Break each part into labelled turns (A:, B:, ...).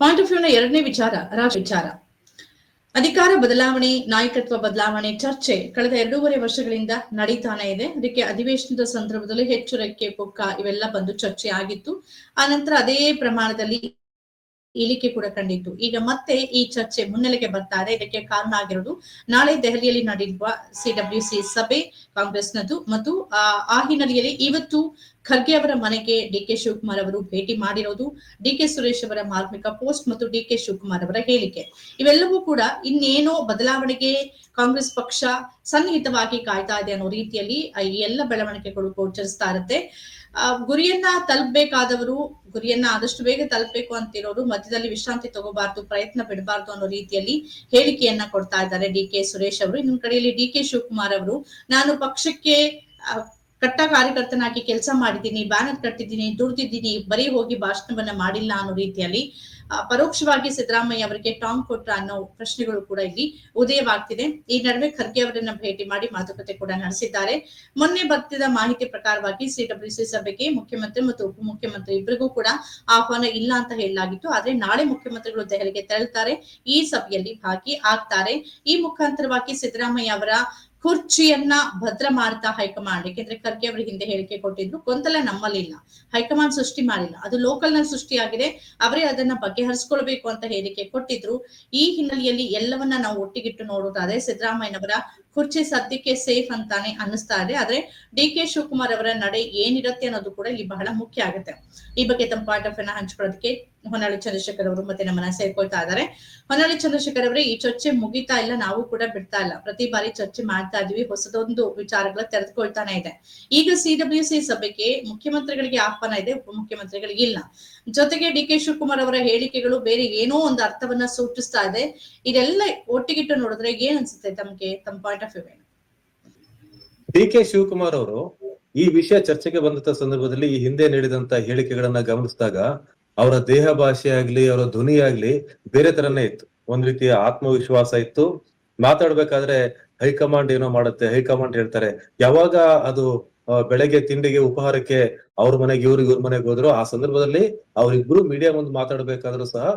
A: Point of ವ್ಯೂನ ಎರಡನೇ ವಿಚಾರ ವಿಚಾರ ಅಧಿಕಾರ ಬದಲಾವಣೆ, ನಾಯಕತ್ವ ಬದಲಾವಣೆ ಚರ್ಚೆ ಕಳೆದ 2.5 ವರ್ಷಗಳಿಂದ ನಡೀತಾನೆ ಇದೆ. ಅದಕ್ಕೆ ಅಧಿವೇಶನದ ಸಂದರ್ಭದಲ್ಲಿ ಹೆಚ್ಚು ರೆಕ್ಕೆ ಪುಕ್ಕ ಇವೆಲ್ಲ ಬಂದು ಚರ್ಚೆ ಆಗಿತ್ತು. ಆ ನಂತರ ಅದೇ ಪ್ರಮಾಣದಲ್ಲಿ ಇಳಿಕೆ ಕೂಡ ಕಂಡಿತ್ತು. ಈಗ ಮತ್ತೆ ಈ ಚರ್ಚೆ ಮುನ್ನೆಲೆಗೆ ಬರ್ತಾ ಇದೆ. ಇದಕ್ಕೆ ಕಾರಣ ಆಗಿರೋದು ನಾಳೆ ದೆಹಲಿಯಲ್ಲಿ ನಡೆಯುವ ಸಿಡಬ್ಲ್ಯೂಸಿ ಸಭೆ ಕಾಂಗ್ರೆಸ್ನದು ಮತ್ತು ಆ ಹಿನ್ನೆಲೆಯಲ್ಲಿ ಇವತ್ತು ಖರ್ಗೆ ಅವರ ಮನೆಗೆ ಡಿಕೆ ಶಿವಕುಮಾರ್ ಅವರು ಭೇಟಿ ಮಾಡಿರೋದು, ಡಿಕೆ ಸುರೇಶ್ ಅವರ ಮಾರ್ಮಿಕ ಪೋಸ್ಟ್ ಮತ್ತು ಡಿಕೆ ಶಿವಕುಮಾರ್ ಅವರ ಹೇಳಿಕೆ ಇವೆಲ್ಲವೂ ಕೂಡ ಇನ್ನೇನೋ ಬದಲಾವಣೆಗೆ ಕಾಂಗ್ರೆಸ್ ಪಕ್ಷ ಸನ್ನಿಹಿತವಾಗಿ ಕಾಯ್ತಾ ಇದೆ ಅನ್ನೋ ರೀತಿಯಲ್ಲಿ ಈ ಎಲ್ಲ ಬೆಳವಣಿಗೆಗಳು ಗೋಚರಿಸ್ತಾ ಇರುತ್ತೆ. ಗುರಿಯನ್ನ ತಲುಪಬೇಕಾದವರು ಗುರಿಯನ್ನ ಆದಷ್ಟು ಬೇಗ ತಲುಪಬೇಕು ಅಂತಿರೋರು ಮಧ್ಯದಲ್ಲಿ ವಿಶ್ರಾಂತಿ ತಗೋಬಾರ್ದು, ಪ್ರಯತ್ನ ಬಿಡಬಾರ್ದು ಅನ್ನೋ ರೀತಿಯಲ್ಲಿ ಹೇಳಿಕೆಯನ್ನ ಕೊಡ್ತಾ ಇದ್ದಾರೆ ಡಿಕೆ ಸುರೇಶ್ ಅವರು. ಇನ್ನೊಂದು ಕಡೆಯಲ್ಲಿ ಡಿಕೆ ಶಿವಕುಮಾರ್ ಅವರು ನಾನು ಪಕ್ಷಕ್ಕೆ ಕಟ್ಟ ಕಾರ್ಯಕರ್ತನಾಗಿ ಕೆಲಸ ಮಾಡಿದ್ದೀನಿ, ಬ್ಯಾನರ್ ಕಟ್ಟಿದ್ದೀನಿ, ದುಡ್ದಿದ್ದೀನಿ, ಬರೀ ಹೋಗಿ ಭಾಷಣವನ್ನ ಮಾಡಿಲ್ಲ ಅನ್ನೋ ರೀತಿಯಲ್ಲಿ ಪರೋಕ್ಷವಾಗಿ ಸಿದ್ದರಾಮಯ್ಯ ಅವರಿಗೆ ಟಾಂಗ್ ಕೊಟ್ರ ಅನ್ನೋ ಪ್ರಶ್ನೆಗಳು ಕೂಡ ಇಲ್ಲಿ ಉದಯವಾಗ್ತಿದೆ. ಈ ನಡುವೆ ಖರ್ಗೆ ಅವರನ್ನ ಭೇಟಿ ಮಾಡಿ ಮಾತುಕತೆ ಕೂಡ ನಡೆಸಿದ್ದಾರೆ. ಮೊನ್ನೆ ಬರ್ತಿದ್ದ ಮಾಹಿತಿ ಪ್ರಕಾರವಾಗಿ ಸಿಡಬ್ಲ್ಯೂಸಿ ಸಭೆಗೆ ಮುಖ್ಯಮಂತ್ರಿ ಮತ್ತು ಉಪಮುಖ್ಯಮಂತ್ರಿ ಇಬ್ಬರಿಗೂ ಕೂಡ ಆಹ್ವಾನ ಇಲ್ಲ ಅಂತ ಹೇಳಲಾಗಿತ್ತು. ಆದ್ರೆ ನಾಳೆ ಮುಖ್ಯಮಂತ್ರಿಗಳು ದೆಹಲಿಗೆ ತೆರಳುತ್ತಾರೆ, ಈ ಸಭೆಯಲ್ಲಿ ಭಾಗಿ ಆಗ್ತಾರೆ. ಈ ಮುಖಾಂತರವಾಗಿ ಸಿದ್ದರಾಮಯ್ಯ ಅವರ ಕುರ್ಚಿಯನ್ನ ಭದ್ರ ಮಾಡ್ತಾ ಹೈಕಮಾಂಡ್, ಯಾಕೆಂದ್ರೆ ಖರ್ಗೆ ಅವರು ಹಿಂದೆ ಹೇಳಿಕೆ ಕೊಟ್ಟಿದ್ರು, ಗೊಂದಲ ನಮ್ಮಲ್ಲಿಲ್ಲ, ಹೈಕಮಾಂಡ್ ಸೃಷ್ಟಿ ಮಾಡಿಲ್ಲ, ಅದು ಲೋಕಲ್ ನಲ್ಲಿ ಸೃಷ್ಟಿಯಾಗಿದೆ, ಅವರೇ ಅದನ್ನ ಬಗೆಹರಿಸ್ಕೊಳ್ಬೇಕು ಅಂತ ಹೇಳಿಕೆ ಕೊಟ್ಟಿದ್ರು. ಈ ಹಿನ್ನೆಲೆಯಲ್ಲಿ ಎಲ್ಲವನ್ನ ನಾವು ಒಟ್ಟಿಗಿಟ್ಟು ನೋಡೋದಾದ್ರೆ ಸಿದ್ದರಾಮಯ್ಯನವರ ಕುರ್ಚಿ ಸದ್ಯಕ್ಕೆ ಸೇಫ್ ಅಂತಾನೆ ಅನ್ನಿಸ್ತಾ ಇದೆ. ಆದ್ರೆ ಡಿಕೆ ಶಿವಕುಮಾರ್ ಅವರ ನಡೆ ಏನಿರುತ್ತೆ ಅನ್ನೋದು ಕೂಡ ಇಲ್ಲಿ ಬಹಳ ಮುಖ್ಯ ಆಗುತ್ತೆ. ಈ ಬಗ್ಗೆ ತಮ್ಮ ಪಾಯಿಂಟ್ ಆಫ್ ವ್ಯೂನ ಹಂಚ್ಕೊಳ್ಳೋದಕ್ಕೆ ಹೊನ್ನಾಳಿ ಚಂದ್ರಶೇಖರ್ ಅವರು ಮತ್ತೆ ನಮ್ಮನ್ನ ಸೇರ್ಕೊಳ್ತಾ ಇದ್ದಾರೆ. ಹೊನ್ನಾಳಿ ಚಂದ್ರಶೇಖರ್ ಅವರೇ, ಈ ಚರ್ಚೆ ಮುಗಿತಾ ಇಲ್ಲ, ನಾವು ಕೂಡ ಬಿಡ್ತಾ ಇಲ್ಲ, ಪ್ರತಿ ಬಾರಿ ಚರ್ಚೆ ಮಾಡ್ತಾ ಇದೀವಿ, ಹೊಸದೊಂದು ವಿಚಾರಗಳ ತೆರೆದುಕೊಳ್ತಾನೆ ಇದೆ. ಈಗ ಸಿಡಬ್ಲ್ಯೂಸಿ ಸಭೆಗೆ ಮುಖ್ಯಮಂತ್ರಿಗಳಿಗೆ ಆಹ್ವಾನ ಇದೆ, ಉಪಮುಖ್ಯಮಂತ್ರಿಗಳಿಗೆ ಇಲ್ಲ. ಜೊತೆಗೆ ಡಿಕೆ ಶಿವಕುಮಾರ್ ಅವರ ಹೇಳಿಕೆಗಳು ಬೇರೆ ಏನೋ ಒಂದು ಅರ್ಥವನ್ನ ಸೂಚಿಸ್ತಾ ಇದೆ. ಇದೆಲ್ಲ ಒಟ್ಟಿಗಿಟ್ಟು ನೋಡಿದ್ರೆ ಏನ್ ಅನ್ಸುತ್ತೆ ತಮ್ಗೆ, ತಮ್ಮ ಪಾಯಿಂಟ್ ಆಫ್ ವ್ಯೂ ಏನು?
B: ಡಿಕೆ ಶಿವಕುಮಾರ್ ಅವರು ಈ ವಿಷಯ ಚರ್ಚೆಗೆ ಬಂದಂತ ಸಂದರ್ಭದಲ್ಲಿ ಈ ಹಿಂದೆ ನೀಡಿದಂತ ಹೇಳಿಕೆಗಳನ್ನ ಗಮನಿಸಿದಾಗ ಅವರ ದೇಹ ಭಾಷೆ ಆಗ್ಲಿ, ಅವರ ಧ್ವನಿ ಆಗ್ಲಿ ಬೇರೆ ತರನೇ ಇತ್ತು. ಒಂದ್ ರೀತಿಯ ಆತ್ಮವಿಶ್ವಾಸ ಇತ್ತು. ಮಾತಾಡ್ಬೇಕಾದ್ರೆ ಹೈಕಮಾಂಡ್ ಏನೋ ಮಾಡುತ್ತೆ, ಹೈಕಮಾಂಡ್ ಹೇಳ್ತಾರೆ. ಯಾವಾಗ ಅದು ಬೆಳಗ್ಗೆ ತಿಂಡಿಗೆ ಉಪಹಾರಕ್ಕೆ ಅವ್ರ ಮನೆಗೆ ಇವ್ರ ಮನೆಗೆ ಹೋದ್ರು, ಆ ಸಂದರ್ಭದಲ್ಲಿ ಅವರಿಬ್ರು ಮೀಡಿಯಾ ಮುಂದೆ ಮಾತಾಡ್ಬೇಕಾದ್ರೂ ಸಹ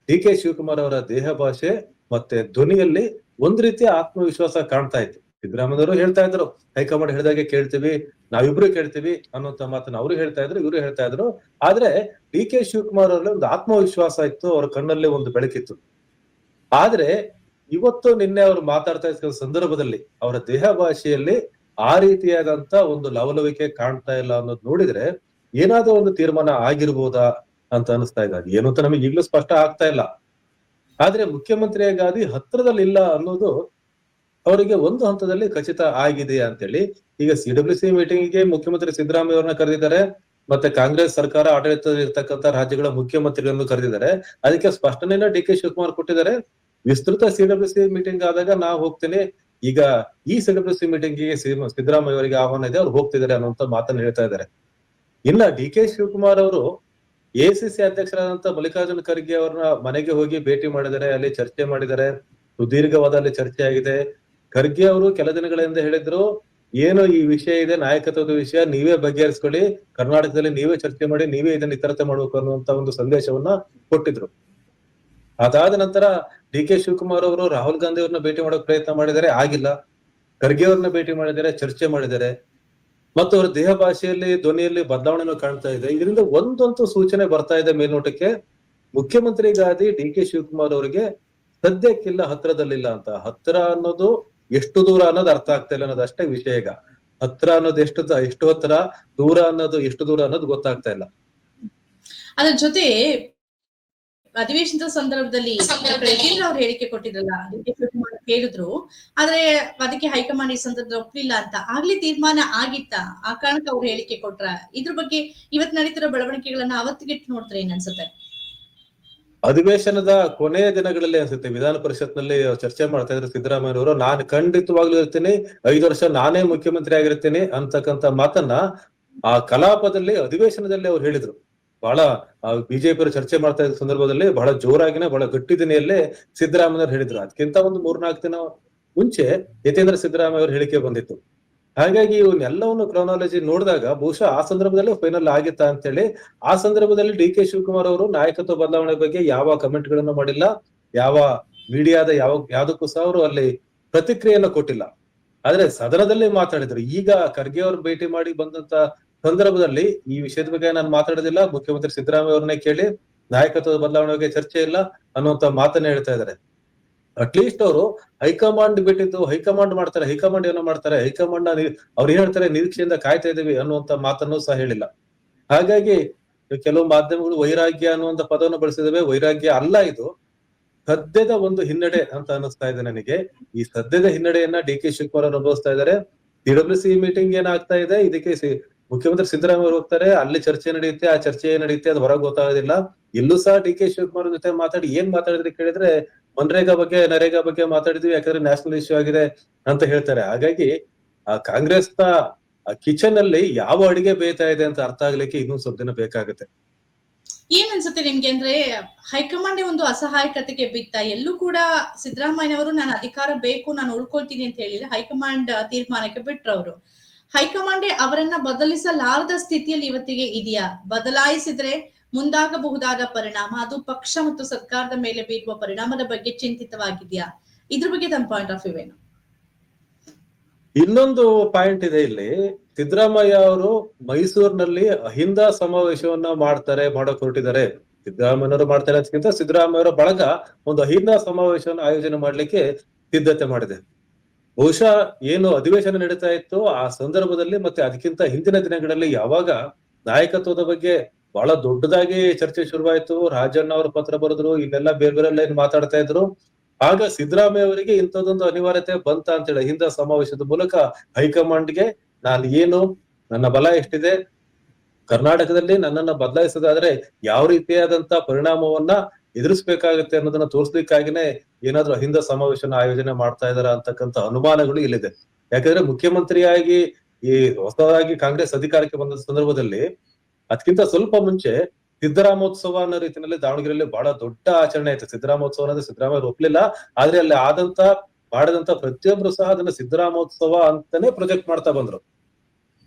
B: ಡಿ.ಕೆ. ಶಿವಕುಮಾರ್ ಅವರ ದೇಹ ಭಾಷೆ ಮತ್ತೆ ಧ್ವನಿಯಲ್ಲಿ ಒಂದ್ ರೀತಿಯ ಆತ್ಮವಿಶ್ವಾಸ ಕಾಣ್ತಾ ಇತ್ತು. ಸಿದ್ದರಾಮಯ್ಯವರು ಹೇಳ್ತಾ ಇದ್ರು, ಹೈಕಮಾಂಡ್ ಹೇಳಿದಾಗೆ ಕೇಳ್ತೀವಿ, ನಾವಿಬ್ರು ಕೇಳ್ತೀವಿ ಅನ್ನೋಂತ ಮಾತನ್ನ ಅವರು ಹೇಳ್ತಾ ಇದ್ರು, ಇವರು ಹೇಳ್ತಾ ಇದ್ರು. ಆದ್ರೆ ಡಿ.ಕೆ. ಶಿವಕುಮಾರ್ ಅವರಲ್ಲಿ ಒಂದು ಆತ್ಮವಿಶ್ವಾಸ ಇತ್ತು, ಅವರ ಕಣ್ಣಲ್ಲಿ ಒಂದು ಬೆಳಕಿತ್ತು. ಆದ್ರೆ ಇವತ್ತು ನಿನ್ನೆ ಅವರು ಮಾತಾಡ್ತಾ ಇದ್ದ ಸಂದರ್ಭದಲ್ಲಿ ಅವರ ದೇಹ ಭಾಷೆಯಲ್ಲಿ ಆ ರೀತಿಯಾದಂತ ಒಂದು ಲವಲವಿಕೆ ಕಾಣ್ತಾ ಇಲ್ಲ ಅನ್ನೋದು ನೋಡಿದ್ರೆ ಏನಾದ್ರೂ ಒಂದು ತೀರ್ಮಾನ ಆಗಿರ್ಬೋದಾ ಅಂತ ಅನಿಸ್ತಾ ಇದೆ. ಏನು ಅಂತ ನಮಗೆ ಈಗಲೂ ಸ್ಪಷ್ಟ ಆಗ್ತಾ ಇಲ್ಲ. ಆದ್ರೆ ಮುಖ್ಯಮಂತ್ರಿಯಾಗಿ ಹತ್ರದಲ್ಲಿ ಇಲ್ಲ ಅನ್ನೋದು ಅವರಿಗೆ ಒಂದು ಹಂತದಲ್ಲಿ ಖಚಿತ ಆಗಿದೆ ಅಂತೇಳಿ ಈಗ ಸಿಡಬ್ಲ್ಯೂಸಿ ಮೀಟಿಂಗ್ಗೆ ಮುಖ್ಯಮಂತ್ರಿ ಸಿದ್ದರಾಮಯ್ಯ ಅವ್ರನ್ನ ಕರೆದಿದ್ದಾರೆ. ಮತ್ತೆ ಕಾಂಗ್ರೆಸ್ ಸರ್ಕಾರ ಆಡಳಿತದಲ್ಲಿ ಇರ್ತಕ್ಕಂಥ ರಾಜ್ಯಗಳ ಮುಖ್ಯಮಂತ್ರಿಗಳನ್ನು ಕರೆದಿದ್ದಾರೆ. ಅದಕ್ಕೆ ಸ್ಪಷ್ಟನೆಯನ್ನ ಡಿ.ಕೆ. ಶಿವಕುಮಾರ್ ಕೊಟ್ಟಿದ್ದಾರೆ. ವಿಸ್ತೃತ ಸಿಡಬ್ಲ್ಯೂಸಿ ಮೀಟಿಂಗ್ ಆದಾಗ ನಾವು ಹೋಗ್ತೇನೆ, ಈಗ ಈ ಸಿಡಬ್ಲ್ಯೂಸಿ ಮೀಟಿಂಗ್ಗೆ ಸಿದ್ದರಾಮಯ್ಯ ಅವರಿಗೆ ಆಹ್ವಾನ ಇದೆ, ಅವ್ರು ಹೋಗ್ತಿದ್ದಾರೆ ಅನ್ನುವಂತ ಮಾತನ್ನ ಹೇಳ್ತಾ ಇದ್ದಾರೆ. ಇನ್ನ ಡಿ.ಕೆ. ಶಿವಕುಮಾರ್ ಅವರು ಎಸಿಸಿ ಅಧ್ಯಕ್ಷರಾದಂತ ಮಲ್ಲಿಕಾರ್ಜುನ ಖರ್ಗೆ ಅವ್ರನ್ನ ಮನೆಗೆ ಹೋಗಿ ಭೇಟಿ ಮಾಡಿದ್ದಾರೆ, ಅಲ್ಲಿ ಚರ್ಚೆ ಮಾಡಿದ್ದಾರೆ, ಸುದೀರ್ಘವಾದ ಅಲ್ಲಿ ಚರ್ಚೆ ಆಗಿದೆ. ಖರ್ಗೆ ಅವರು ಕೆಲ ದಿನಗಳಿಂದ ಹೇಳಿದ್ರು, ಏನು ಈ ವಿಷಯ ಇದೆ, ನಾಯಕತ್ವದ ವಿಷಯ ನೀವೇ ಬಗೆಹರಿಸ್ಕೊಳ್ಳಿ, ಕರ್ನಾಟಕದಲ್ಲಿ ನೀವೇ ಚರ್ಚೆ ಮಾಡಿ, ನೀವೇ ಇದನ್ನ ಇತರತೆ ಮಾಡ್ಬೇಕು ಅನ್ನುವಂತ ಒಂದು ಸಂದೇಶವನ್ನ ಕೊಟ್ಟಿದ್ರು. ಅದಾದ ನಂತರ ಡಿ.ಕೆ. ಶಿವಕುಮಾರ್ ಅವರು ರಾಹುಲ್ ಗಾಂಧಿ ಅವ್ರನ್ನ ಭೇಟಿ ಮಾಡೋಕ್ ಪ್ರಯತ್ನ ಮಾಡಿದ್ದಾರೆ, ಆಗಿಲ್ಲ. ಖರ್ಗೆ ಅವ್ರನ್ನ ಭೇಟಿ ಮಾಡಿದ್ದಾರೆ, ಚರ್ಚೆ ಮಾಡಿದ್ದಾರೆ. ಮತ್ತು ಅವರ ದೇಹ ಭಾಷೆಯಲ್ಲಿ, ಧ್ವನಿಯಲ್ಲಿ ಬದಲಾವಣೆನೂ ಕಾಣ್ತಾ ಇದೆ. ಇದರಿಂದ ಒಂದಂತೂ ಸೂಚನೆ ಬರ್ತಾ ಇದೆ ಮೇಲ್ನೋಟಕ್ಕೆ, ಮುಖ್ಯಮಂತ್ರಿಗಾದಿ ಡಿ.ಕೆ. ಶಿವಕುಮಾರ್ ಅವರಿಗೆ ಸದ್ಯಕ್ಕಿಲ್ಲ, ಹತ್ರದಲ್ಲಿಲ್ಲ ಅಂತ. ಹತ್ರ ಅನ್ನೋದು ಎಷ್ಟು ದೂರ ಅನ್ನೋದು ಅರ್ಥ ಆಗ್ತಾ ಇಲ್ಲ ಅನ್ನೋದು ಅಷ್ಟೇ ವಿಷಯ. ಈಗ ಹತ್ರ ಅನ್ನೋದು ಎಷ್ಟು ಹತ್ರ, ದೂರ ಅನ್ನೋದು ಎಷ್ಟು ದೂರ ಅನ್ನೋದು ಗೊತ್ತಾಗ್ತಾ ಇಲ್ಲ.
A: ಅದ್ರ ಜೊತೆ ಅಧಿವೇಶನದ ಸಂದರ್ಭದಲ್ಲಿ ಯತೀಂದ್ರ ಅವ್ರು ಹೇಳಿಕೆ ಕೊಟ್ಟಿದ್ರಲ್ಲ, ಡಿ.ಕೆ. ಶಿವಕುಮಾರ್ ಕೇಳಿದ್ರು, ಆದ್ರೆ ಅದಕ್ಕೆ ಹೈಕಮಾಂಡ್ ಈ ಸಂದರ್ಭದಲ್ಲಿ ಒಪ್ಲಿಲ್ಲ ಅಂತ. ಆಗ್ಲೇ ತೀರ್ಮಾನ ಆಗಿತ್ತ, ಆ ಕಾರಣಕ್ಕೆ ಅವ್ರು ಹೇಳಿಕೆ ಕೊಟ್ರ? ಇದ್ರ ಬಗ್ಗೆ ಇವತ್ ನಡೀತಿರೋ ಬೆಳವಣಿಗೆಗಳನ್ನ ಅವತ್ತಿಗಿಟ್ಟು ನೋಡಿದ್ರೆ ಏನ್ ಅನ್ಸುತ್ತೆ?
B: ಅಧಿವೇಶನದ ಕೊನೆಯ ದಿನಗಳಲ್ಲಿ ಅನ್ಸುತ್ತೆ ವಿಧಾನ ಪರಿಷತ್ನಲ್ಲಿ ಚರ್ಚೆ ಮಾಡ್ತಾ ಇದ್ರು ಸಿದ್ದರಾಮಯ್ಯವರು, ನಾನು ಖಂಡಿತವಾಗ್ಲೂ ಇರ್ತೀನಿ, 5 ವರ್ಷ ನಾನೇ ಮುಖ್ಯಮಂತ್ರಿ ಆಗಿರ್ತೀನಿ ಅಂತಕ್ಕಂತ ಮಾತನ್ನ ಆ ಕಲಾಪದಲ್ಲಿ, ಅಧಿವೇಶನದಲ್ಲಿ ಅವ್ರು ಹೇಳಿದ್ರು. ಬಹಳ ಬಿಜೆಪಿ ಚರ್ಚೆ ಮಾಡ್ತಾ ಇದ್ದ ಸಂದರ್ಭದಲ್ಲಿ ಬಹಳ ಜೋರಾಗಿನೇ, ಬಹಳ ಗಟ್ಟಿ ದಿನೆಯಲ್ಲೇ ಸಿದ್ದರಾಮಯ್ಯವ್ರು ಹೇಳಿದ್ರು. ಅದಕ್ಕಿಂತ ಒಂದು 3-4 ದಿನ ಮುಂಚೆ ಯತೀಂದ್ರ ಸಿದ್ದರಾಮಯ್ಯ ಅವ್ರ ಹೇಳಿಕೆ ಬಂದಿತ್ತು. ಹಾಗಾಗಿ ಇವನ್ನೆಲ್ಲವನ್ನು ಕ್ರಾನಾಲಜಿ ನೋಡಿದಾಗ ಬಹುಶಃ ಆ ಸಂದರ್ಭದಲ್ಲಿ ಫೈನಲ್ ಆಗಿತ್ತಾ ಅಂತೇಳಿ, ಆ ಸಂದರ್ಭದಲ್ಲಿ ಡಿ ಕೆ ಶಿವಕುಮಾರ್ ಅವರು ನಾಯಕತ್ವ ಬದಲಾವಣೆ ಬಗ್ಗೆ ಯಾವ ಕಮೆಂಟ್ ಗಳನ್ನು ಮಾಡಿಲ್ಲ, ಯಾವ ಮೀಡಿಯಾದ ಯಾವ್ದಕ್ಕೂ ಸಹ ಅವರು ಅಲ್ಲಿ ಪ್ರತಿಕ್ರಿಯೆಯನ್ನು ಕೊಟ್ಟಿಲ್ಲ. ಆದ್ರೆ ಸದನದಲ್ಲಿ ಮಾತಾಡಿದ್ರು. ಈಗ ಖರ್ಗೆ ಅವ್ರ ಭೇಟಿ ಮಾಡಿ ಬಂದಂತ ಸಂದರ್ಭದಲ್ಲಿ ಈ ವಿಷಯದ ಬಗ್ಗೆ ನಾನು ಮಾತಾಡೋದಿಲ್ಲ, ಮುಖ್ಯಮಂತ್ರಿ ಸಿದ್ದರಾಮಯ್ಯ ಅವ್ರನ್ನೇ ಕೇಳಿ, ನಾಯಕತ್ವದ ಬದಲಾವಣೆ ಬಗ್ಗೆ ಚರ್ಚೆ ಇಲ್ಲ ಅನ್ನುವಂತ ಮಾತನ್ನ ಹೇಳ್ತಾ ಇದ್ದಾರೆ. ಅಟ್ಲೀಸ್ಟ್ ಅವರು ಹೈಕಮಾಂಡ್ ಬಿಟ್ಟಿದ್ದು ಹೈಕಮಾಂಡ್ ಮಾಡ್ತಾರೆ, ಹೈಕಮಾಂಡ್ ಏನೋ ಮಾಡ್ತಾರೆ, ಹೈಕಮಾಂಡ್ ಅವ್ರು ಏನ್ ಹೇಳ್ತಾರೆ ನಿರೀಕ್ಷೆಯಿಂದ ಕಾಯ್ತಾ ಇದೀವಿ ಅನ್ನುವಂತ ಮಾತನ್ನು ಸಹ ಹೇಳಿಲ್ಲ. ಹಾಗಾಗಿ ಕೆಲವು ಮಾಧ್ಯಮಗಳು ವೈರಾಗ್ಯ ಅನ್ನುವಂತ ಪದವನ್ನು ಬಳಸಿದಾವೆ. ವೈರಾಗ್ಯ ಅಲ್ಲ ಇದು, ಸದ್ಯದ ಒಂದು ಹಿನ್ನಡೆ ಅಂತ ಅನಿಸ್ತಾ ಇದೆ ನನಗೆ. ಈ ಸದ್ಯದ ಹಿನ್ನಡೆಯನ್ನ ಡಿ ಕೆ ಶಿವಕುಮಾರ್ ಅವರು ಅನುಭವಿಸ್ತಾ ಇದ್ದಾರೆ. TWC ಮೀಟಿಂಗ್ ಏನಾಗ್ತಾ ಇದೆ, ಇದಕ್ಕೆ ಮುಖ್ಯಮಂತ್ರಿ ಸಿದ್ದರಾಮಯ್ಯ ಅವರು ಹೋಗ್ತಾರೆ, ಅಲ್ಲಿ ಚರ್ಚೆ ನಡೆಯುತ್ತೆ, ಆ ಚರ್ಚೆ ಏನ್ ನಡೆಯುತ್ತೆ ಅದು ಹೊರಗೆ ಗೊತ್ತಾಗೋದಿಲ್ಲ. ಇಲ್ಲೂ ಸಹ ಡಿ ಕೆ ಶಿವಕುಮಾರ್ ಜೊತೆ ಮಾತಾಡಿ ಏನ್ ಮಾತಾಡಿದ್ರಿ ಕೇಳಿದ್ರೆ ಮನ್ರೇಗಾ ಬಗ್ಗೆ ನರೇಗಾ ಬಗ್ಗೆ ಮಾತಾಡಿದ್ವಿ, ಯಾಕಂದ್ರೆ ನ್ಯಾಷನಲ್ ಇಶ್ಯೂ ಆಗಿದೆ ಅಂತ ಹೇಳ್ತಾರೆ. ಹಾಗಾಗಿ ಆ ಕಾಂಗ್ರೆಸ್ನ ಕಿಚನ್ ಅಲ್ಲಿ ಯಾವ ಅಡಿಗೆ ಬೇಯ್ತಾ ಇದೆ ಅಂತ ಅರ್ಥ ಆಗ್ಲಿಕ್ಕೆ ಇನ್ನೂ ಸ್ವಲ್ಪ ದಿನ ಬೇಕಾಗುತ್ತೆ.
A: ಏನ್ ಅನ್ಸುತ್ತೆ ನಿಮ್ಗೆ ಅಂದ್ರೆ ಹೈಕಮಾಂಡ್ ಒಂದು ಅಸಹಾಯಕತೆಗೆ ಬಿತ್ತ? ಎಲ್ಲೂ ಕೂಡ ಸಿದ್ದರಾಮಯ್ಯನವರು ನಾನು ಅಧಿಕಾರ ಬೇಕು, ನಾನು ಉಳ್ಕೊಳ್ತೀನಿ ಅಂತ ಹೇಳಿದ್ರೆ ಹೈಕಮಾಂಡ್ ತೀರ್ಮಾನಕ್ಕೆ ಬಿಟ್ರು ಅವರು. ಹೈಕಮಾಂಡ್ ಅವರನ್ನ ಬದಲಿಸಲಾರದ ಸ್ಥಿತಿಯಲ್ಲಿ ಇವತ್ತಿಗೆ ಇದೆಯಾ? ಬದಲಾಯಿಸಿದ್ರೆ ಮುಂದಾಗಬಹುದಾದ ಪರಿಣಾಮ, ಅದು ಪಕ್ಷ ಮತ್ತು ಸರ್ಕಾರದ ಮೇಲೆ ಬೀರುವ ಪರಿಣಾಮದ ಬಗ್ಗೆ ಚಿಂತಿತವಾಗಿದೆಯಾ? ಇದ್ರ ಬಗ್ಗೆ ತಮ್ಮ ಪಾಯಿಂಟ್ ಆಫ್ ವ್ಯೂ ಏನು?
B: ಇನ್ನೊಂದು ಪಾಯಿಂಟ್ ಇದೆ ಇಲ್ಲಿ. ಸಿದ್ದರಾಮಯ್ಯ ಅವರು ಮೈಸೂರಿನಲ್ಲಿ ಅಹಿಂದ ಸಮಾವೇಶವನ್ನ ಮಾಡಕ್ ಹೊರಟಿದ್ದಾರೆ. ಸಿದ್ದರಾಮಯ್ಯನವರು ಮಾಡ್ತಾರೆ ಅದಕ್ಕಿಂತ ಸಿದ್ದರಾಮಯ್ಯವರ ಬಳಗ ಒಂದು ಅಹಿಂದ ಸಮಾವೇಶವನ್ನು ಆಯೋಜನೆ ಮಾಡ್ಲಿಕ್ಕೆ ಸಿದ್ಧತೆ ಮಾಡಿದೆ. ಬಹುಶಃ ಏನು ಅಧಿವೇಶನ ನಡೀತಾ ಇತ್ತು ಆ ಸಂದರ್ಭದಲ್ಲಿ ಮತ್ತೆ ಅದಕ್ಕಿಂತ ಹಿಂದಿನ ದಿನಗಳಲ್ಲಿ ಯಾವಾಗ ನಾಯಕತ್ವದ ಬಗ್ಗೆ ಬಹಳ ದೊಡ್ಡದಾಗಿ ಚರ್ಚೆ ಶುರುವಾಯಿತು, ರಾಜಣ್ಣ ಅವರು ಪತ್ರ ಬರೆದ್ರು, ಇಲ್ಲೆಲ್ಲ ಬೇರೆ ಬೇರೆ ಏನ್ ಮಾತಾಡ್ತಾ ಇದ್ರು, ಆಗ ಸಿದ್ದರಾಮಯ್ಯ ಅವರಿಗೆ ಇಂಥದ್ದೊಂದು ಅನಿವಾರ್ಯತೆ ಬಂತ ಅಂತೇಳಿ ಅಹಿಂದ ಸಮಾವೇಶದ ಮೂಲಕ ಹೈಕಮಾಂಡ್ಗೆ ನಾನು ಏನು, ನನ್ನ ಬಲ ಎಷ್ಟಿದೆ, ಕರ್ನಾಟಕದಲ್ಲಿ ನನ್ನನ್ನ ಬದಲಾಯಿಸೋದಾದ್ರೆ ಯಾವ ರೀತಿಯಾದಂತ ಪರಿಣಾಮವನ್ನ ಎದುರಿಸಬೇಕಾಗುತ್ತೆ ಅನ್ನೋದನ್ನ ತೋರಿಸ್ಲಿಕ್ಕಾಗಿನೇ ಏನಾದ್ರೂ ಅಹಿಂದ ಸಮಾವೇಶನ ಆಯೋಜನೆ ಮಾಡ್ತಾ ಇದಾರ ಅಂತಕ್ಕಂಥ ಅನುಮಾನಗಳು ಇಲ್ಲಿದೆ. ಯಾಕಂದ್ರೆ ಮುಖ್ಯಮಂತ್ರಿಯಾಗಿ ಈ ಹೊಸದಾಗಿ ಕಾಂಗ್ರೆಸ್ ಅಧಿಕಾರಕ್ಕೆ ಬಂದ ಸಂದರ್ಭದಲ್ಲಿ ಅದಕ್ಕಿಂತ ಸ್ವಲ್ಪ ಮುಂಚೆ ಸಿದ್ದರಾಮೋತ್ಸವ ಅನ್ನೋ ರೀತಿಯಲ್ಲಿ ದಾವಣಗೆರೆಯಲ್ಲಿ ಬಹಳ ದೊಡ್ಡ ಆಚರಣೆ ಆಯ್ತು. ಸಿದ್ದರಾಮೋತ್ಸವ ಅನ್ನೋದು ಸಿದ್ದರಾಮಯ್ಯ ಒಪ್ಲಿಲ್ಲ, ಆದ್ರೆ ಅಲ್ಲಿ ಮಾಡಿದಂತ ಪ್ರತಿಯೊಬ್ರು ಸಹ ಅದನ್ನ ಸಿದ್ದರಾಮೋತ್ಸವ ಅಂತಾನೆ ಪ್ರೊಜೆಕ್ಟ್ ಮಾಡ್ತಾ ಬಂದ್ರು.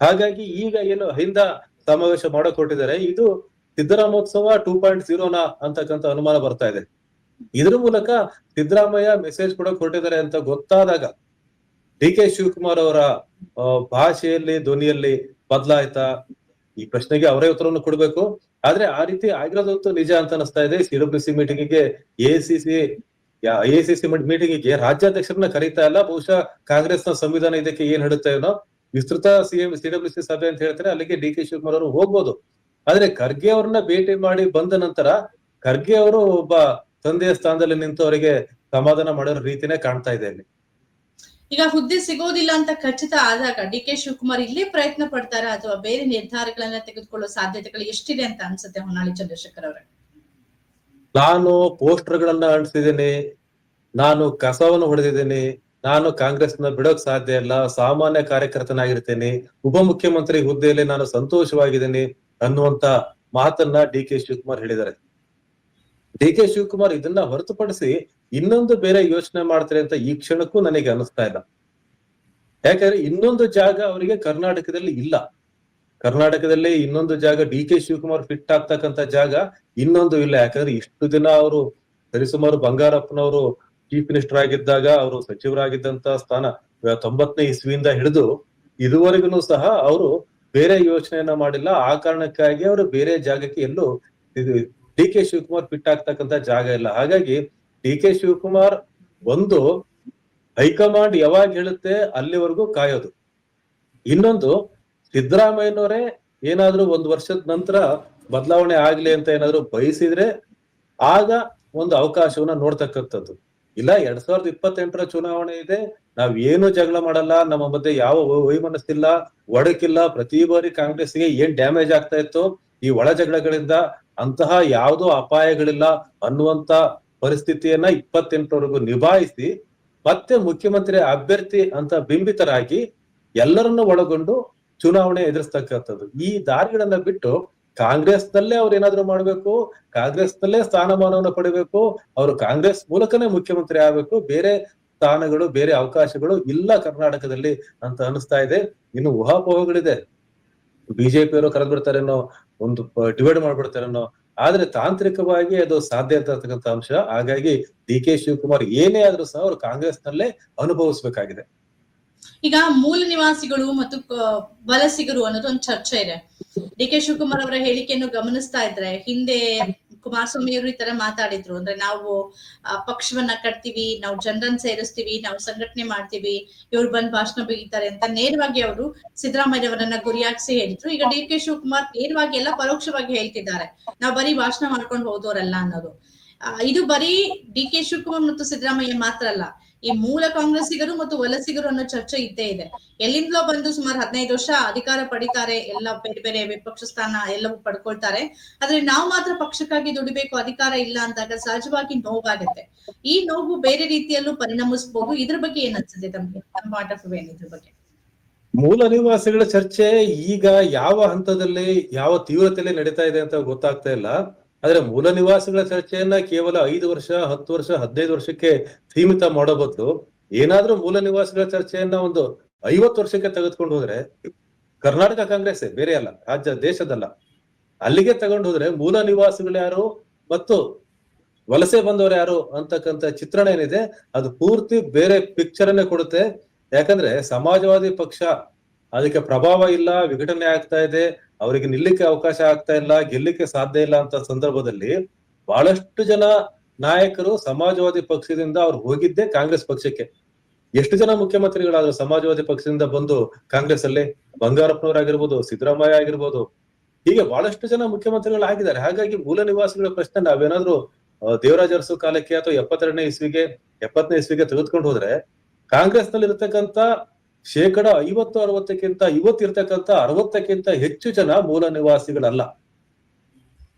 B: ಹಾಗಾಗಿ ಈಗ ಏನು ಅಹಿಂದ ಸಮಾವೇಶ ಮಾಡಕ್ ಹೊರಟಿದ್ದಾರೆ, ಇದು ಸಿದ್ದರಾಮೋತ್ಸವ 2.0 ಅಂತಕ್ಕಂಥ ಅನುಮಾನ ಬರ್ತಾ ಇದೆ. ಇದ್ರ ಮೂಲಕ ಸಿದ್ದರಾಮಯ್ಯ ಮೆಸೇಜ್ ಕೊಡಕ್ ಹೊರಟಿದ್ದಾರೆ ಅಂತ ಗೊತ್ತಾದಾಗ ಡಿ ಕೆ ಶಿವಕುಮಾರ್ ಅವರ ಭಾಷೆಯಲ್ಲಿ ಧ್ವನಿಯಲ್ಲಿ ಬದಲಾಯ್ತಾ, ಈ ಪ್ರಶ್ನೆಗೆ ಅವರೇ ಉತ್ತರವನ್ನು ಕೊಡ್ಬೇಕು. ಆದ್ರೆ ಆ ರೀತಿ ಆಗಿರೋದಂತೂ ನಿಜ ಅಂತ ಅನಿಸ್ತಾ ಇದೆ. CWC ಮೀಟಿಂಗಿಗೆ AICC ಮೀಟಿಂಗಿಗೆ ರಾಜ್ಯಾಧ್ಯಕ್ಷರನ್ನ ಕರೀತಾ ಇಲ್ಲ. ಬಹುಶಃ ಕಾಂಗ್ರೆಸ್ನ ಸಂವಿಧಾನ ಇದಕ್ಕೆ ಏನ್ ಹೇಳುತ್ತೆ ಏನೋ, ವಿಸ್ತೃತ CWC ಸಭೆ ಅಂತ ಹೇಳ್ತಾರೆ, ಅಲ್ಲಿಗೆ ಡಿ ಕೆ ಶಿವಕುಮಾರ್ ಅವರು ಹೋಗ್ಬೋದು. ಆದ್ರೆ ಖರ್ಗೆ ಅವ್ರನ್ನ ಭೇಟಿ ಮಾಡಿ ಬಂದ ನಂತರ ಖರ್ಗೆ ಅವರು ಒಬ್ಬ ತಂದೆಯ ಸ್ಥಾನದಲ್ಲಿ ನಿಂತು ಅವರಿಗೆ ಸಮಾಧಾನ ಮಾಡೋ ರೀತಿನೇ ಕಾಣ್ತಾ ಇದೆ ಅಲ್ಲಿ.
A: ಈಗ ಹುದ್ದೆ ಸಿಗೋದಿಲ್ಲ ಅಂತ ಖಚಿತ ಆದಾಗ ಡಿ ಕೆ ಶಿವಕುಮಾರ್ ಇಲ್ಲೇ ಪ್ರಯತ್ನ ಪಡ್ತಾರ ಅಥವಾ ಬೇರೆ ನಿರ್ಧಾರಗಳನ್ನ ತೆಗೆದುಕೊಳ್ಳೋ ಸಾಧ್ಯತೆಗಳು ಎಷ್ಟಿದೆ ಅಂತ ಅನ್ಸುತ್ತೆ ಹೊನ್ನಾಳಿ ಚಂದ್ರಶೇಖರ್ ಅವರೇ?
B: ನಾನು ಪೋಸ್ಟರ್ ಗಳನ್ನ ಅಂಟಿಸಿದ್ದೀನಿ, ನಾನು ಕಸವನ್ನು ಹೊಡೆದಿದ್ದೀನಿ, ನಾನು ಕಾಂಗ್ರೆಸ್ನ ಬಿಡೋಕ್ ಸಾಧ್ಯ ಇಲ್ಲ, ಸಾಮಾನ್ಯ ಕಾರ್ಯಕರ್ತನಾಗಿರ್ತೇನೆ, ಉಪಮುಖ್ಯಮಂತ್ರಿ ಹುದ್ದೆಯಲ್ಲಿ ನಾನು ಸಂತೋಷವಾಗಿದ್ದೀನಿ ಅನ್ನುವಂತ ಮಾತನ್ನ ಡಿ ಕೆ ಶಿವಕುಮಾರ್ ಹೇಳಿದ್ದಾರೆ. ಡಿ ಕೆ ಶಿವಕುಮಾರ್ ಇದನ್ನ ಹೊರತುಪಡಿಸಿ ಇನ್ನೊಂದು ಬೇರೆ ಯೋಚನೆ ಮಾಡ್ತಾರೆ ಅಂತ ಈ ಕ್ಷಣಕ್ಕೂ ನನಗೆ ಅನಿಸ್ತಾ ಇಲ್ಲ. ಯಾಕಂದ್ರೆ ಇನ್ನೊಂದು ಜಾಗ ಅವರಿಗೆ ಕರ್ನಾಟಕದಲ್ಲಿ ಇಲ್ಲ. ಕರ್ನಾಟಕದಲ್ಲಿ ಇನ್ನೊಂದು ಜಾಗ ಡಿ ಕೆ ಶಿವಕುಮಾರ್ ಫಿಟ್ ಆಗ್ತಕ್ಕಂಥ ಜಾಗ ಇನ್ನೊಂದು ಇಲ್ಲ. ಯಾಕಂದ್ರೆ ಇಷ್ಟು ದಿನ ಅವರು ಸರಿಸುಮಾರು ಬಂಗಾರಪ್ಪನವರು ಚೀಫ್ ಮಿನಿಸ್ಟರ್ ಆಗಿದ್ದಾಗ ಅವರು ಸಚಿವರಾಗಿದ್ದಂತ ಸ್ಥಾನ 90ನೇ ಇಸ್ವಿಯಿಂದ ಹಿಡಿದು ಇದುವರೆಗೂ ಸಹ ಅವರು ಬೇರೆ ಯೋಚನೆಯನ್ನ ಮಾಡಿಲ್ಲ. ಆ ಕಾರಣಕ್ಕಾಗಿ ಅವರು ಬೇರೆ ಜಾಗಕ್ಕೆ ಎಲ್ಲೂ ಡಿ ಕೆ ಶಿವಕುಮಾರ್ ಫಿಟ್ ಆಗ್ತಕ್ಕಂಥ ಜಾಗ ಇಲ್ಲ. ಹಾಗಾಗಿ ಡಿ ಕೆ ಶಿವಕುಮಾರ್ ಒಂದು ಹೈಕಮಾಂಡ್ ಯಾವಾಗ ಹೇಳುತ್ತೆ ಅಲ್ಲಿವರೆಗೂ ಕಾಯೋದು. ಇನ್ನೊಂದು ಸಿದ್ದರಾಮಯ್ಯನವರೇ ಏನಾದ್ರೂ ಒಂದು ವರ್ಷದ ನಂತರ ಬದಲಾವಣೆ ಆಗ್ಲಿ ಅಂತ ಏನಾದ್ರು ಬಯಸಿದ್ರೆ ಆಗ ಒಂದು ಅವಕಾಶವನ್ನ ನೋಡ್ತಕ್ಕಂಥದ್ದು. ಇಲ್ಲ 2028ರ ಚುನಾವಣೆ ಇದೆ, ನಾವ್ ಏನು ಜಗಳ ಮಾಡಲ್ಲ, ನಮ್ಮ ಮಧ್ಯೆ ಯಾವ ವೈಮನಸ್ಸಿಲ್ಲ, ಒಡಕಿಲ್ಲ, ಪ್ರತಿ ಬಾರಿ ಕಾಂಗ್ರೆಸ್ಗೆ ಏನ್ ಡ್ಯಾಮೇಜ್ ಆಗ್ತಾ ಇತ್ತು ಈ ಒಳ ಜಗಳಗಳಿಂದ ಅಂತಹ ಯಾವುದೋ ಅಪಾಯಗಳಿಲ್ಲ ಅನ್ನುವಂತ ಪರಿಸ್ಥಿತಿಯನ್ನ 28ರವರೆಗೂ ನಿಭಾಯಿಸಿ ಮತ್ತೆ ಮುಖ್ಯಮಂತ್ರಿ ಅಭ್ಯರ್ಥಿ ಅಂತ ಬಿಂಬಿತರಾಗಿ ಎಲ್ಲರನ್ನು ಒಳಗೊಂಡು ಚುನಾವಣೆ ಎದುರಿಸ್ತಕ್ಕಂಥದ್ದು. ಈ ದಾರಿಗಳನ್ನ ಬಿಟ್ಟು ಕಾಂಗ್ರೆಸ್ನಲ್ಲೇ ಅವ್ರು ಏನಾದ್ರು ಮಾಡ್ಬೇಕು, ಕಾಂಗ್ರೆಸ್ನಲ್ಲೇ ಸ್ಥಾನಮಾನವನ್ನು ಪಡಿಬೇಕು, ಅವರು ಕಾಂಗ್ರೆಸ್ ಮೂಲಕನೇ ಮುಖ್ಯಮಂತ್ರಿ ಆಗ್ಬೇಕು, ಬೇರೆ ಸ್ಥಾನಗಳು, ಬೇರೆ ಅವಕಾಶಗಳು ಇಲ್ಲ ಕರ್ನಾಟಕದಲ್ಲಿ ಅಂತ ಅನಿಸ್ತಾ ಇದೆ. ಇನ್ನು ಊಹಾಪೋಹಗಳಿದೆ. ಬಿಜೆಪಿಯವರು ಕರೆದ್ಬಿಡ್ತಾರೇನೋ, ಒಂದು ಡಿವೈಡ್ ಮಾಡ್ಬಿಡ್ತಾರೇನೋ, ಆದ್ರೆ ತಾಂತ್ರಿಕವಾಗಿ ಅದು ಸಾಧ್ಯ ಇರ್ತಕ್ಕಂಥ ಅಂಶ. ಹಾಗಾಗಿ ಡಿ ಕೆ ಶಿವಕುಮಾರ್ ಏನೇ ಆದ್ರೂ ಸಹ ಅವರು ಕಾಂಗ್ರೆಸ್ ನಲ್ಲೇ ಅನುಭವಿಸ್ಬೇಕಾಗಿದೆ.
A: ಈಗ ಮೂಲ ನಿವಾಸಿಗಳು ಮತ್ತು ವಲಸಿಗರು ಅನ್ನೋದು ಒಂದು ಚರ್ಚೆ ಇದೆ. ಡಿ ಕೆ ಶಿವಕುಮಾರ್ ಅವರ ಹೇಳಿಕೆಯನ್ನು ಗಮನಿಸ್ತಾ ಇದ್ರೆ, ಹಿಂದೆ ಕುಮಾರಸ್ವಾಮಿ ಅವರು ಈ ತರ ಮಾತಾಡಿದ್ರು. ಅಂದ್ರೆ ನಾವು ಪಕ್ಷವನ್ನ ಕಟ್ತೀವಿ, ನಾವು ಜನರನ್ನ ಸೇರಿಸ್ತೀವಿ, ನಾವು ಸಂಘಟನೆ ಮಾಡ್ತೀವಿ, ಇವ್ರು ಬಂದ್ ಭಾಷಣ ಬೀಳ್ತಾರೆ ಅಂತ ನೇರವಾಗಿ ಅವರು ಸಿದ್ದರಾಮಯ್ಯ ಅವರನ್ನ ಗುರಿಯಾಗಿಸಿ ಹೇಳಿದ್ರು. ಈಗ ಡಿ ಕೆ ಶಿವಕುಮಾರ್ ನೇರವಾಗಿ ಎಲ್ಲ ಪರೋಕ್ಷವಾಗಿ ಹೇಳ್ತಿದ್ದಾರೆ, ನಾವು ಬರೀ ಭಾಷಣ ಮಾಡ್ಕೊಂಡು ಹೋದವರಲ್ಲ ಅನ್ನೋದು. ಇದು ಬರೀ ಡಿ ಕೆ ಶಿವಕುಮಾರ್ ಮತ್ತು ಸಿದ್ದರಾಮಯ್ಯ ಮಾತ್ರ ಅಲ್ಲ, ಈ ಮೂಲ ಕಾಂಗ್ರೆಸ್ಸಿಗರು ಮತ್ತು ವಲಸಿಗರು ಅನ್ನೋ ಚರ್ಚೆ ಇದ್ದೇ ಇದೆ. ಎಲ್ಲಿಂದಲೋ ಬಂದು ಸುಮಾರು 15 ವರ್ಷ ಅಧಿಕಾರ ಪಡಿತಾರೆ, ಎಲ್ಲ ಬೇರೆ ಬೇರೆ ವಿಪಕ್ಷ ಸ್ಥಾನ ಎಲ್ಲವೂ ಪಡ್ಕೊಳ್ತಾರೆ. ಆದ್ರೆ ನಾವು ಮಾತ್ರ ಪಕ್ಷಕ್ಕಾಗಿ ದುಡಿಬೇಕು, ಅಧಿಕಾರ ಇಲ್ಲ ಅಂದಾಗ ಸಹಜವಾಗಿ ನೋವಾಗುತ್ತೆ. ಈ ನೋವು ಬೇರೆ ರೀತಿಯಲ್ಲೂ ಪರಿಣಮಿಸಬಹುದು. ಇದ್ರ ಬಗ್ಗೆ ಏನ್ ಅನ್ಸುತ್ತೆ ತಮ್ಗೆ? ನಮ್ಮ ಪಾಯಿಂಟ್ ಆಫ್ ವ್ಯೂ ಏನ್ ಇದ್ರ ಬಗ್ಗೆ?
B: ಮೂಲ ನಿವಾಸಿಗಳ ಚರ್ಚೆ ಈಗ ಯಾವ ಹಂತದಲ್ಲಿ, ಯಾವ ತೀವ್ರತೆಯಲ್ಲಿ ನಡೀತಾ ಇದೆ ಅಂತ ಗೊತ್ತಾಗ್ತಾ ಇಲ್ಲ. ಆದ್ರೆ ಮೂಲ ನಿವಾಸಿಗಳ ಚರ್ಚೆಯನ್ನ ಕೇವಲ 5 ವರ್ಷ, 10 ವರ್ಷ, 15 ವರ್ಷಕ್ಕೆ ಸೀಮಿತ ಮಾಡೋ ಬದಲು ಏನಾದ್ರೂ ಮೂಲ ನಿವಾಸಿಗಳ ಚರ್ಚೆಯನ್ನ ಒಂದು 50 ವರ್ಷಕ್ಕೆ ತೆಗೆದುಕೊಂಡು ಹೋದ್ರೆ, ಕರ್ನಾಟಕ ಕಾಂಗ್ರೆಸ್ ಬೇರೆ ಅಲ್ಲ, ರಾಜ್ಯ ದೇಶದಲ್ಲ, ಅಲ್ಲಿಗೆ ತಗೊಂಡು ಹೋದ್ರೆ ಮೂಲ ನಿವಾಸಿಗಳು ಯಾರು ಮತ್ತು ವಲಸೆ ಬಂದವರು ಯಾರು ಅಂತಕ್ಕಂಥ ಚಿತ್ರಣ ಏನಿದೆ ಅದು ಪೂರ್ತಿ ಬೇರೆ ಪಿಕ್ಚರ್ ಅನ್ನೇ ಕೊಡುತ್ತೆ. ಯಾಕಂದ್ರೆ ಸಮಾಜವಾದಿ ಪಕ್ಷ ಅದಕ್ಕೆ ಪ್ರಭಾವ ಇಲ್ಲ, ವಿಘಟನೆ ಆಗ್ತಾ ಇದೆ, ಅವರಿಗೆ ನಿಲ್ಲಿಕ್ಕೆ ಅವಕಾಶ ಆಗ್ತಾ ಇಲ್ಲ, ಗೆಲ್ಲಿಕ್ಕೆ ಸಾಧ್ಯ ಇಲ್ಲ ಅಂತ ಸಂದರ್ಭದಲ್ಲಿ ಬಹಳಷ್ಟು ಜನ ನಾಯಕರು ಸಮಾಜವಾದಿ ಪಕ್ಷದಿಂದ ಅವ್ರು ಹೋಗಿದ್ದೆ ಕಾಂಗ್ರೆಸ್ ಪಕ್ಷಕ್ಕೆ. ಎಷ್ಟು ಜನ ಮುಖ್ಯಮಂತ್ರಿಗಳಾದ್ರು ಸಮಾಜವಾದಿ ಪಕ್ಷದಿಂದ ಬಂದು ಕಾಂಗ್ರೆಸ್ ಅಲ್ಲಿ? ಬಂಗಾರಪ್ಪನವರಾಗಿರ್ಬೋದು, ಸಿದ್ದರಾಮಯ್ಯ ಆಗಿರ್ಬೋದು, ಹೀಗೆ ಬಹಳಷ್ಟು ಜನ ಮುಖ್ಯಮಂತ್ರಿಗಳಾಗಿದ್ದಾರೆ. ಹಾಗಾಗಿ ಮೂಲ ನಿವಾಸಿಗಳ ಪ್ರಶ್ನೆ ನಾವೇನಾದ್ರೂ ದೇವರಾಜ ಅರಸು ಕಾಲಕ್ಕೆ ಅಥವಾ 72ನೇ ಇಸ್ವಿಗೆ 70ನೇ ಇಸ್ವಿಗೆ ತೆಗೆದುಕೊಂಡು ಹೋದ್ರೆ, ಕಾಂಗ್ರೆಸ್ ನಲ್ಲಿ ಇರ್ತಕ್ಕಂಥ 50-60ಕ್ಕಿಂತ ಇವತ್ತಿರ್ತಕ್ಕಂಥ 60ಕ್ಕಿಂತ ಹೆಚ್ಚು ಜನ ಮೂಲ ನಿವಾಸಿಗಳಲ್ಲ.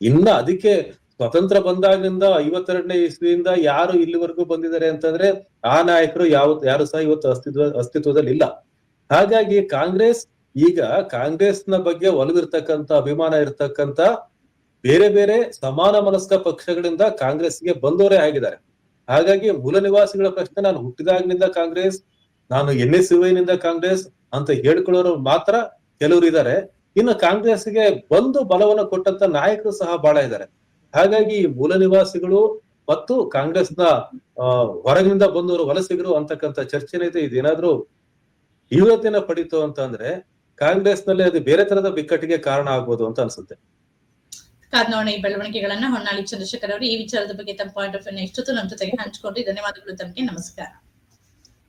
B: ಇನ್ನ ಅದಕ್ಕೆ ಸ್ವತಂತ್ರ ಬಂದಾಗಿನಿಂದ 52ನೇ ಇಸ್ವಿಯಿಂದ ಯಾರು ಇಲ್ಲಿವರೆಗೂ ಬಂದಿದ್ದಾರೆ ಅಂತಂದ್ರೆ ಆ ನಾಯಕರು ಯಾರು ಸಹ ಇವತ್ತು ಅಸ್ತಿತ್ವದಲ್ಲಿ ಇಲ್ಲ. ಹಾಗಾಗಿ ಈಗ ಕಾಂಗ್ರೆಸ್ನ ಬಗ್ಗೆ ಒಲವಿರ್ತಕ್ಕಂಥ, ಅಭಿಮಾನ ಇರ್ತಕ್ಕಂಥ ಬೇರೆ ಬೇರೆ ಸಮಾನ ಮನಸ್ಕ ಪಕ್ಷಗಳಿಂದ ಕಾಂಗ್ರೆಸ್ಗೆ ಬಂದವರೇ ಆಗಿದ್ದಾರೆ. ಹಾಗಾಗಿ ಮೂಲ ನಿವಾಸಿಗಳ ಪ್ರಶ್ನೆ, ನಾನು ಹುಟ್ಟಿದಾಗಿನಿಂದ ಕಾಂಗ್ರೆಸ್, ನಾನು NSUI ನಿಂದ ಕಾಂಗ್ರೆಸ್ ಅಂತ ಹೇಳ್ಕೊಳ್ಳೋರು ಮಾತ್ರ ಕೆಲವರು ಇದ್ದಾರೆ. ಇನ್ನು ಕಾಂಗ್ರೆಸ್ಗೆ ಬಂದು ಬಲವನ್ನು ಕೊಟ್ಟಂತ ನಾಯಕರು ಸಹ ಬಹಳ ಇದ್ದಾರೆ. ಹಾಗಾಗಿ ಈ ಮೂಲ ನಿವಾಸಿಗಳು ಮತ್ತು ಕಾಂಗ್ರೆಸ್ನ ಹೊರಗಿನಿಂದ ಬಂದವರು, ವಲಸಿಗರು ಅಂತಕ್ಕಂಥ ಚರ್ಚೆನಿದೆ. ಇದೇನಾದ್ರೂ ತೀವ್ರತೆಯನ್ನ ಪಡೀತು ಅಂತ ಅಂದ್ರೆ ಕಾಂಗ್ರೆಸ್ ನಲ್ಲಿ ಅದು ಬೇರೆ ತರದ ಬಿಕ್ಕಟ್ಟಿಗೆ ಕಾರಣ ಆಗ್ಬೋದು ಅಂತ ಅನ್ಸುತ್ತೆ.
A: ಕಾದ್ನೋಣ ಈ ಬೆಳವಣಿಗೆಗಳನ್ನ. ಹೊನ್ನಾಳಿ ಚಂದ್ರಶೇಖರ್ ಅವರು ಈ ವಿಚಾರದ ಬಗ್ಗೆ ತಮ್ಮ ಪಾಯಿಂಟ್ ಆಫ್ ವ್ಯೂ ಇಷ್ಟೊತ್ತು ನಮ್ಮ ಜೊತೆಗೆ ಹಂಚಿಕೊಂಡು ಧನ್ಯವಾದಗಳು ತಮಗೆ. ನಮಸ್ಕಾರ.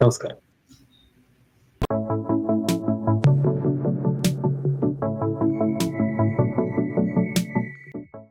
B: ನಮಸ್ಕಾರ.